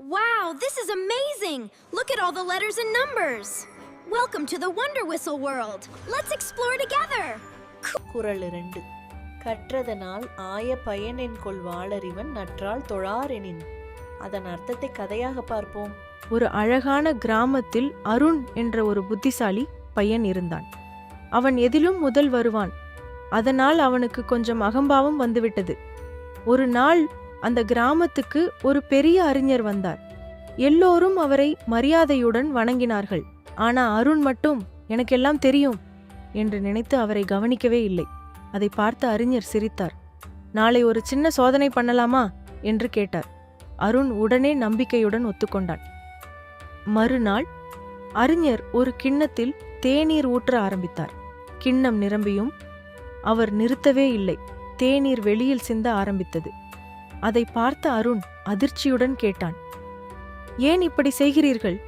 Wow, this is amazing! Look at all the letters and numbers! Welcome to the Wonder Whistle world! Let's explore together! குறள் 2 கற்றதனால் ஆய பயனென் கொள் வாளறிவன் நற்றால் தொழாரெனின். அதன் அர்த்தத்தை கதையாக பார்ப்போம். ஒரு அழகான கிராமத்தில் அருண் என்ற ஒரு புத்திசாலி பையன் இருந்தான். அவன் எதிலும் முதல் வருவான். அதனால் அவனுக்கு கொஞ்சம் அகம்பாவம் வந்துவிட்டது. ஒரு நாள் அந்த கிராமத்துக்கு ஒரு பெரிய அறிஞர் வந்தார். எல்லோரும் அவரை மரியாதையுடன் வணங்கினார்கள். ஆனா அருண் மட்டும் எனக்கெல்லாம் தெரியும் என்று நினைத்து அவரை கவனிக்கவே இல்லை. அதை பார்த்த அறிஞர் சிரித்தார். நாளை ஒரு சின்ன சோதனை பண்ணலாமா என்று கேட்டார். அருண் உடனே நம்பிக்கையுடன் ஒத்துக்கொண்டான். மறுநாள் அறிஞர் ஒரு கிண்ணத்தில் தேநீர் ஊற்ற ஆரம்பித்தார். கிண்ணம் நிரம்பியும் அவர் நிறுத்தவே இல்லை. தேநீர் வெளியில் சிந்த ஆரம்பித்தது. அதை பார்த்த அருண் அதிர்ச்சியுடன் கேட்டான், ஏன் இப்படி செய்கிறீர்கள்?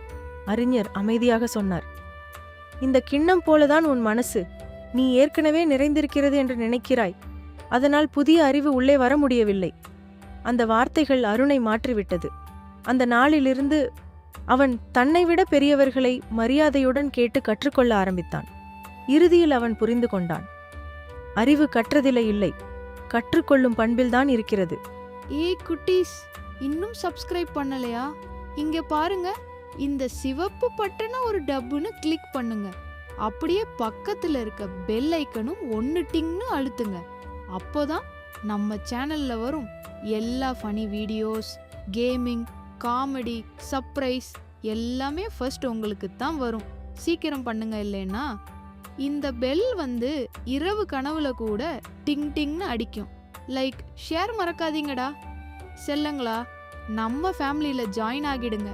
அறிஞர் அமைதியாக சொன்னார், இந்த கிண்ணம் போலதான் உன் மனசு. நீ ஏற்கனவே நிறைந்திருக்கிறது என்று நினைக்கிறாய். அதனால் புதிய அறிவு உள்ளே வர முடியவில்லை. அந்த வார்த்தைகள் அருணை மாற்றிவிட்டது. அந்த நாளிலிருந்து அவன் தன்னை விட பெரியவர்களை மரியாதையுடன் கேட்டு கற்றுக்கொள்ள ஆரம்பித்தான். இறுதியில் அவன் புரிந்து கொண்டான், அறிவு கற்றதிலே இல்லை, கற்றுக்கொள்ளும் பண்பில்தான் இருக்கிறது. ஏய் குட்டீஸ், இன்னும் சப்ஸ்கிரைப் பண்ணலையா? இங்க பாருங்க, இந்த சிவப்பு பட்டனை ஒரு டப்புன்னு கிளிக் பண்ணுங்க. அப்படியே பக்கத்துல இருக்க பெல் ஐக்கனும் ஒன்னு டிங்னு அழுத்துங்க. அப்போதான் நம்ம சேனல்ல வரும் எல்லா funny videos, gaming, comedy, surprise எல்லாமே ஃபர்ஸ்ட் உங்களுக்கு தான் வரும். சீக்கிரம் பண்ணுங்க, இல்லைன்னா இந்த பெல் இரவு கனவுல கூட டிங் டிங்னு அடிக்கும். Like share மறக்காதீங்கடா. செல்லங்களா, நம்ம ஃபேமிலியில ஜாயின் ஆகிடுங்க.